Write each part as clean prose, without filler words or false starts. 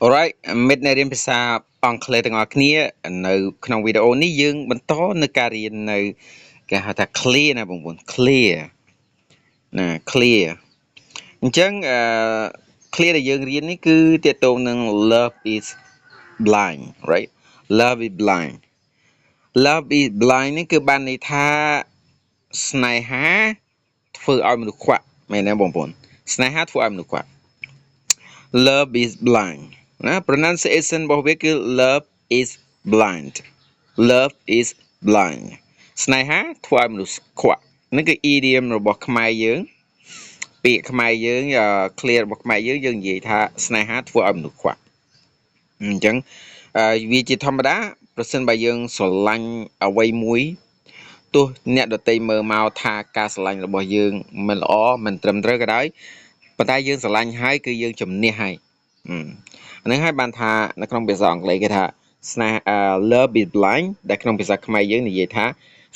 Alright មិត្តអ្នករៀនភាសាអង់គ្លេសទាំងអស់គ្នានៅក្នុងវីដេអូនេះយើងបន្តនៅការរៀននៅគេហៅថា clear ណាបងប្អូន clear ណា clear អញ្ចឹងclear ដែលយើងរៀននេះគឺទាក់ទងនឹង love is blind right love is blind love is blind នេះគឺបានន័យថាស្នេហាធ្វើឲ្យមនុស្សខ្វាក់មែនទេបងប្អូនស្នេហាធ្វើឲ្យមនុស្សខ្វាក់ love is blind ណា pronunciation របស់វាគឺ love is blind love is blind ស្នេហាធ្វើឲ្យមនុស្សខ្វាក់នេះគឺ idiom របស់ខ្មែរយើងពាក្យខ្មែរយើងclear របស់ខ្មែរយើងនិយាយថាស្នេហាធ្វើឲ្យមនុស្សខ្វាក់អញ្ចឹងវាជាធម្មតាប្រសិនបើយើងស្រឡាញ់អ្វីមួយទោះអ្នកដទៃមើលមកថាការស្រឡាញ់របស់យើងមិនល្អមិនត្រឹមត្រូវក៏ដោយប៉ុន្តែយើងស្រឡាញ់ហើយគឺយើងជំនះហើយហ្នឹងហើយបានថានៅក្នុងភាសាអង់គ្លេសគេថាស្នេហា love is blind ដែលក្នុងភាសាខ្មែរយើងនិយាយថា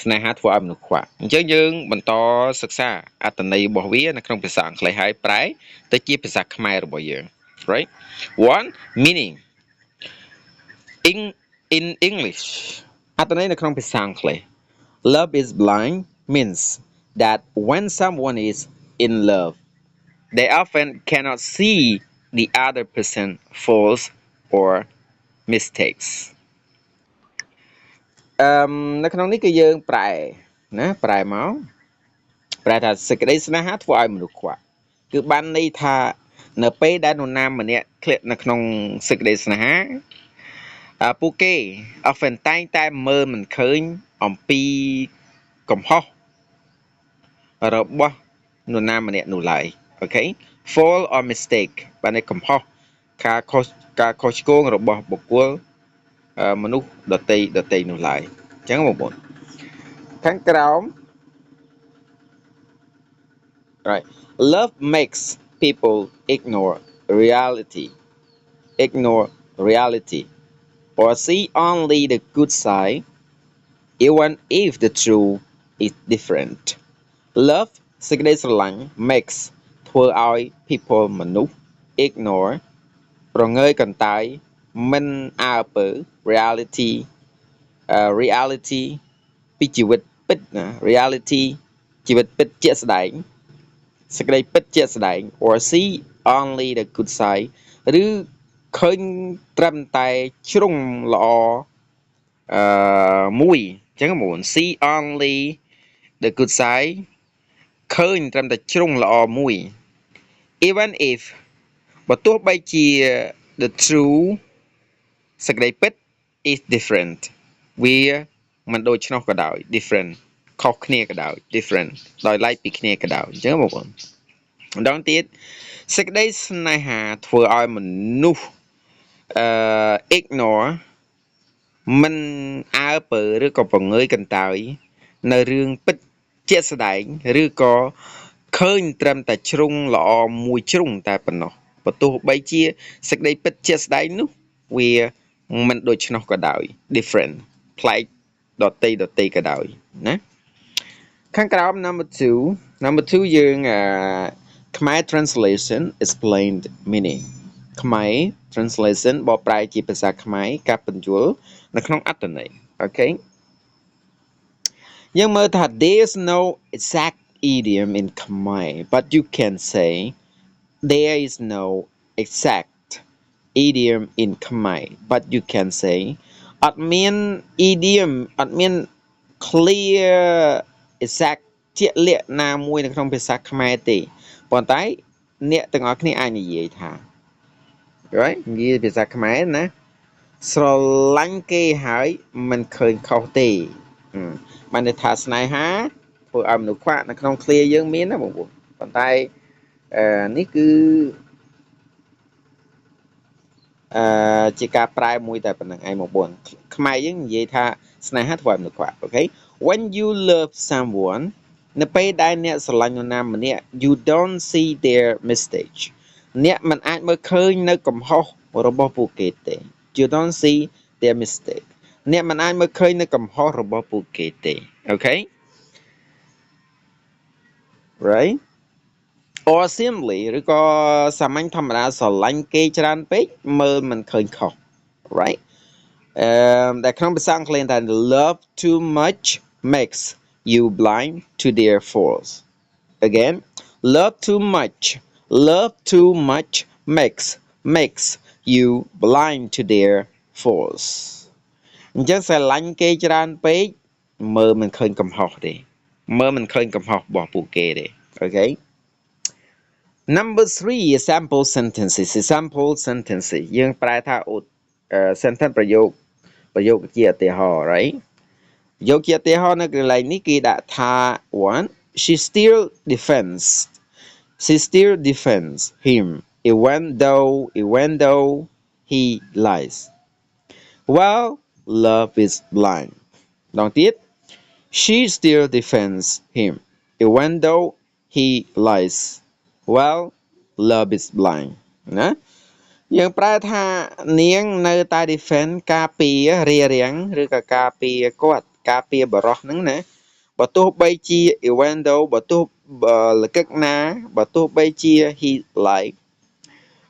ស្នេហាធ្វើឲ្យមនុស្សខ្វាក់អញ្ចឹងយើងបន្តសិក្សាអត្ថន័យរបស់វានៅក្នុងភាសាអង់គ្លេសហើយប្រែទៅជាភាសាខ្មែររបស់យើង right one meaning in English អត្ថន័យនៅក្នុងភាសាអង់គ្លេស love is blind means that when someone is in love they often cannot see the other person faults or mistakes នៅក្នុងនេះគឺយើងប្រែណាប្រែមកប្រែថាសេចក្តីស្នេហាធ្វើឲ្យមនុស្សខ្វាក់គឺបានន័យថានៅពេលដែលនរណាម្នាក់ធ្លាក់នៅក្នុងសេចក្តីស្នេហាពួកគេ often តែងតែមើលមិនឃើញអំពីកំហុសរបស់នរណាម្នាក់នោះឡើយអូខេ fault or mistake បានន័យកំហុសការខុសឆ្គងរបស់បុគ្គលមនុស្សដតីនោះឡើយអញ្ចឹងបងប្អូនខាងក្រោម right love makes people ignore reality or see only the good side even if the truth is different love សេចក្តីស្រឡាញ់ makes ធ្វើឲ្យ people មនុស្ស ignore ប្រងើយកន្តើយមិនអើពើ reality ពីជីវិតពិតណា reality ជីវិតពិតជាក់ស្ដែងសេចក្តីពិតជាក់ស្ដែង or see only the good side ឬឃើញត្រឹមតែជ្រុងល្អមួយអញ្ចឹងបង see only the good side ឃើញត្រឹមតែជ្រុងល្អមួយ even if បើទោះបីជា the true សេចក្តីពិត is different វាមិនដូច្នោះក៏ដោយ different ខុសគ្នាក៏ដោយ different ដោយឡែកពីគ្នាក៏ដោយអញ្ចឹងបងប្អូនម្ដងទៀតសេចក្តីស្នេហាធ្វើឲ្យមនុស្សignore មិនអើពើឬក៏ប្រងើយកន្តើយនៅរឿងពិតជាក់ស្ដែងឬក៏ឃើញត្រឹមតែជ្រុងល្អមួយជ្រុងតែប៉ុណ្ណោះបើទោះបីជាសេចក្តីពិតជាក់ស្ដែងនោះវាមិនដូច្នោះក៏ដោយ different ប្លែកដតីក៏ដោយណាខាងក្រោម number 2យើងខ្មែរ translation explained meaning ខ្មែរ translation បកប្រែជាភាសាខ្មែរការពន្យល់នៅក្នុងអត្ថន័យអូខេយើងមើលថា there's no exact idiom in Khmer but you can say there is no exact idiom in Khmer but you can say អត់មាន idiom អត់មាន clear exact ជាក់លាក់ណាមួយនៅក្នុងភាសាខ្មែរទេប៉ុន្តែអ្នកទាំងអស់គ្នាអាចនិយាយថា right និយាយភាសាខ្មែរណាស្រឡាញ់គេហើយមិនឃើញខុសទេបានន័យថាស្នេហាធ្វើឲ្យមនុស្សខ្វាក់នៅក្នុង clear យើងមានណាបងប្អូនប៉ុន្តែនេះគឺជាការប្រែមួយតែប៉ុណ្្នឹងឯងបងប្អូនខ្មែរយើងនិយាយថាស្នេហាធ្វើឲ្យមនុស្សខ្វាក់អូខេ when you love someone នៅពេលដែលអ្នកស្រឡាញ់នរណាម្នាក់ you don't see their mistake អ្នកមិនអាចមើលឃើញនៅកំហុសរបស់ពួកគេទេ you don't see their mistake អ្នកមិនអាចមើលឃើញនៅកំហុសរបស់ពួកគេទេអូខេ right or simply ឬក៏សាមញ្ញធម្មតាស្រឡាញ់គេច្រើនពេកមើលមិនឃើញខុស right ដែលក្នុងភាសាអង់គ្លេសថា love too much makes you blind to their faults again love too much love too much makes you blind to their faults អញ្ចឹងស្រឡាញ់គេច្រើនពេកមើលមិនឃើញកំហុសទេមើលមិនឃើញកំហុសរបស់ពួកគេទេ okay number 3 sample sentences sample sentences យើងប្រែថាsentence ប្រយោគជាឧទាហរណ៍ right យកជាឧទាហរណ៍នៅកន្លែងនេះគេដាក់ថា one she still defends him even though he lies well love is blind ដងទៀត she still defends him even though he lies well love is blind ណាយើងប្រែថានាងនៅតែ defend ការពាររារាំងឬក៏ការពារគាត់ការពារបរោះហ្នឹងណាបើទោះបីជា even though បើទោះលកឹកណាបើទោះបីជា he like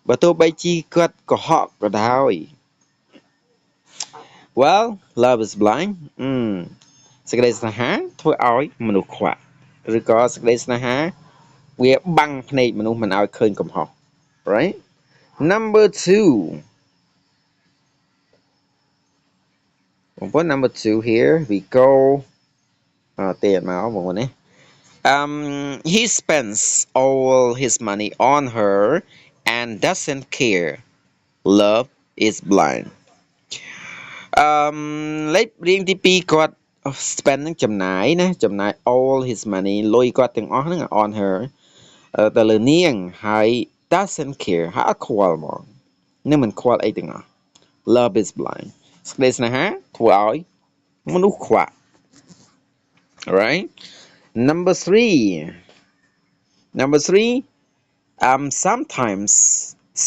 បើទោះបីជាគាត់កុហកក៏ដោយ well love is blind សេចក្តីស្នេហាធ្វើឲ្យមនុស្សខ្វាក់ឬក៏សេចក្តីស្នេហាវាបាំងភ្នែកមនុស្សមិនឲ្យឃើញកំហុស right number 2 number 2 here we go ទេមកបងប្អូនណាhe spends all his money on her and doesn't care love is blind លេខរៀងទី2គាត់ spend នឹងចំណាយណាចំណាយ all his money លុយគាត់ទាំងអស់ហ្នឹង on her ទៅលើនាងហើយ doesn't care ហើយអត់ខ្វល់ហ្មងនឹងមិនខ្វល់អីទាំងអស់ love is blind សេចក្តីស្នេហាធ្វើឲ្យមនុស្សខ្វាក់ alright number 3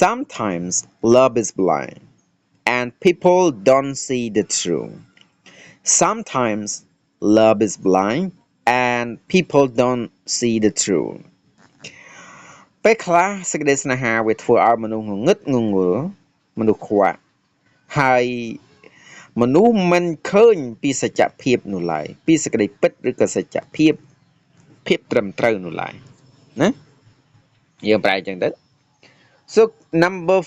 sometimes love is blind and people don't see the truth sometimes love is blind and people don't see the truth ពេលខ្លះសេចក្តីស្នេហាវាធ្វើឲ្យមនុស្សងងឹតងងល់មនុស្សខ្វាក់ហើយមនុស្សមិនឃើញពីសច្ចភាពនោះឡើយពីសេចក្តីពិតឬក៏សច្ចភាពត្រឹមត្រូវនោះឡើយណាយើងប្រែអញ្ចឹងទៅ so number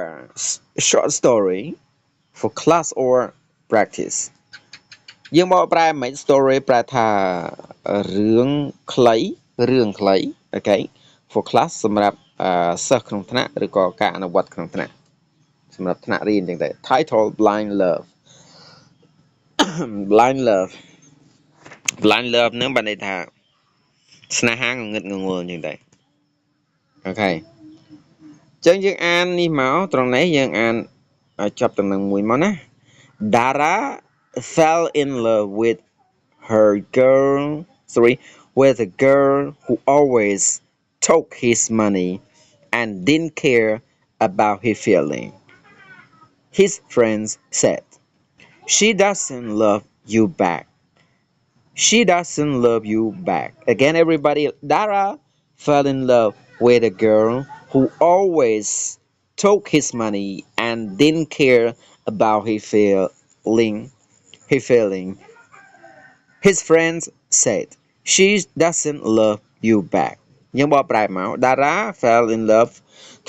4 short story for class or practice យើងមកប្រែមិន story ប្រែថារឿងខ្លីអូខេ for class សម្រាប់សិស្សក្នុងថ្នាក់ឬក៏ការអនុវត្តក្នុងថ្នាក់សម្រាប់ថ្នាក់រៀនអញ្ចឹងទៅ title blind love នឹងបានន័យថាស្នេហាងងឹតងងល់អញ្ចឹងទៅអូខេអញ្ចឹងយើងអាននេះមកត្រង់នេះយើងអានចប់តំណែងមួយមកណា Dara fell in love with a girl who always took his money and didn't care about his feeling. His friends said, she doesn't love you back. She doesn't love you back. Again, everybody, Dara fell in love with a girl who always took his money and didn't care about his feeling. His friends said, she doesn't love you back. យើងបកប្រែមក Dara fell in love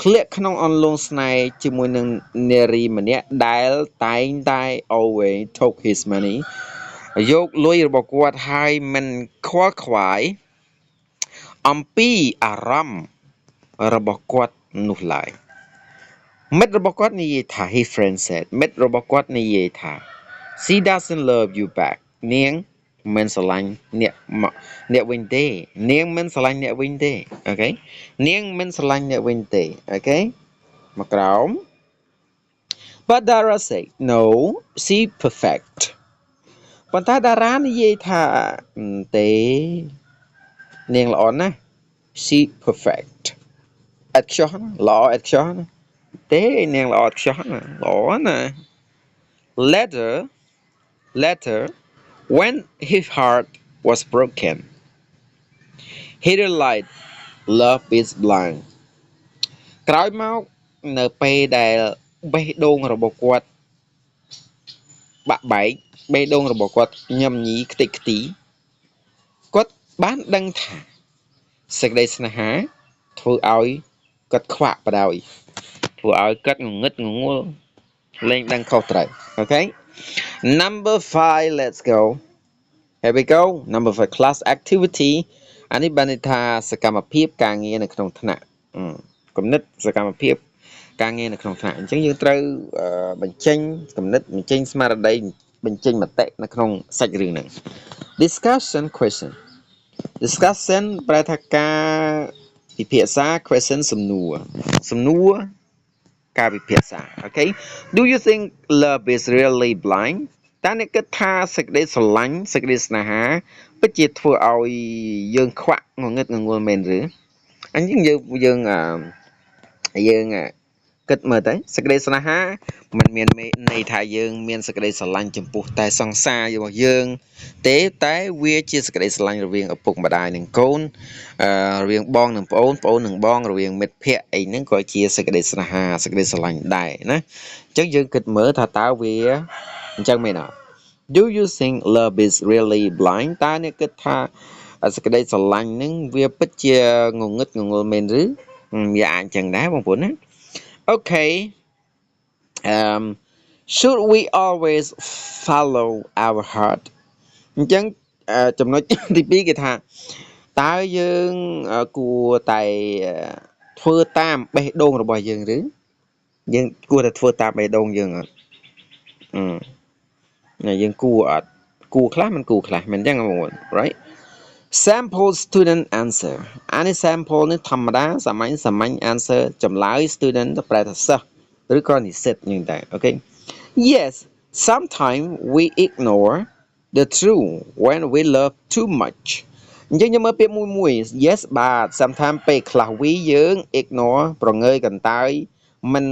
ធ្លាក់ក្នុងអន្លង់ស្នេហ៍ជាមួយនឹងនារីម្នាក់ដែលតែងតែ always took his money យកលុយរបស់គាត់ហើយមិនខ្វល់ខ្វាយអំពីអារម្មណ៍របស់គាត់នោះឡើយមិត្តរបស់គាត់និយាយថា his friend said មិត្តរបស់គាត់និយាយថា she doesn't love you back នាងមិនស្រឡាញ់អ្នកវិញទេនាងមិនស្រឡាញ់អ្នកវិញទេអូខេនាងមិនស្រឡាញ់អ្នកវិញទេអូខេមកក្រោម but Dara said no she perfect ប៉ុន្តែតារានិយាយថាទេនាងល្អណាស់ she perfect ឥតខ្ចោះណាល្អឥតខ្ចោះណាទេនាងល្អឥតខ្ចោះណាល្អណា later when his heart was broken he realized love is blind ក្រោយមកនៅពេលដែលបេះដូងរបស់គាត់បាក់បែកបេះដូងរបស់គាត់ញឹមញីខ្ទេចខ្ទីគាត់បានដឹងថាសេចក្តីស្នេហាធ្វើឲ្យគាត់ខ្វាក់បដ ாய் ធ្វើឲ្យគាត់ងងឹតងងល់លែងដឹងខុសត្រូវអូខេ number 5 let's go here we go number 5 class activity អានេះបានន័យថាសកម្មភាពការងារនៅក្នុងថ្នាក់គំនិតសកម្មភាពការងារនៅក្នុងថ្នាក់អញ្ចឹងយើងត្រូវបញ្ចេញគំនិតបញ្ចេញស្មារតីបញ្ចេញមតិនៅក្នុងសាច់រឿងហ្នឹង discussion question discussion ប្រែថាការពិភាក្សា question សំណួរការពិភាក្សាអូខេ do you think love is really blind តើអ្នកគិតថាសេចក្តីស្រឡាញ់សេចក្តីស្នេហាពិតជាធ្វើឲ្យយើងខ្វាក់ងងឹតងងល់មែនឬអញ្ចឹងយើងគិតមើលទៅសេចក្តីស្នេហាមិនមានន័យថាយើងមានសេចក្តីស្រឡាញ់ចំពោះតែសង្សាររបស់យើងទេតែវាជាសេចក្តីស្រឡាញ់រវាងឪពុកម្ដាយនិងកូនរវាងបងនិងប្អូននិងបងរវាងមិត្តភ័ក្តិអីហ្នឹងក៏ជាសេចក្តីស្នេហាសេចក្តីស្រឡាញ់ដែរណាអញ្ចឹងយើងគិតមើលថាតើវាអញ្ចឹងមែនអត់ Do you think love is really blind តើអ្នកគិតថាសេចក្តីស្រឡាញ់ហ្នឹងវាពិតជាងងឹតងងល់មែនឬវាអាចអញ្ចឹងដែរបងប្អូនណា Okay should we always follow our heart អញ្ចឹងចំណុចទី2គេថាតើយើងគួរតែធ្វើតាមបេះដូងរបស់យើងឬយើងគួរតែធ្វើតាមបេះដូងយើងអត់យើងគួរអត់គួរខ្លះមិនគួរខ្លះមិនអញ្ចឹងបងប្អូន right sample student answer អានេះ sample នេះធម្មតាសាមញ្ញ answer ចម្លើយ student ទៅប្រែថាសិស្សឬក៏និស្សិតយ៉ាងដែរអូខេ yes sometimes we ignore the truth when we love too much អញ្ចឹងយើងមើលពាក្យមួយ yes បាទ sometimes ពេលខ្លះ we យើង ignore ប្រងើយកន្តើយមិន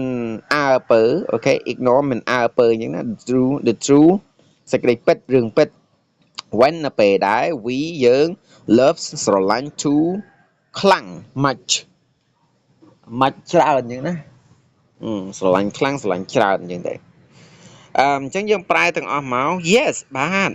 អើពើអូខេ ignore មិនអើពើអញ្ចឹងណា the true សេចក្តីពិតរឿងពិត when នៅពេលដែល we យើង love ស្រឡាញ់ too ខ្លាំង much ច្រើនអញ្ចឹងណាស្រឡាញ់ខ្លាំងស្រឡាញ់ច្រើនអញ្ចឹងដែរអញ្ចឹងយើងប្រែទាំងអស់មក yes បាទ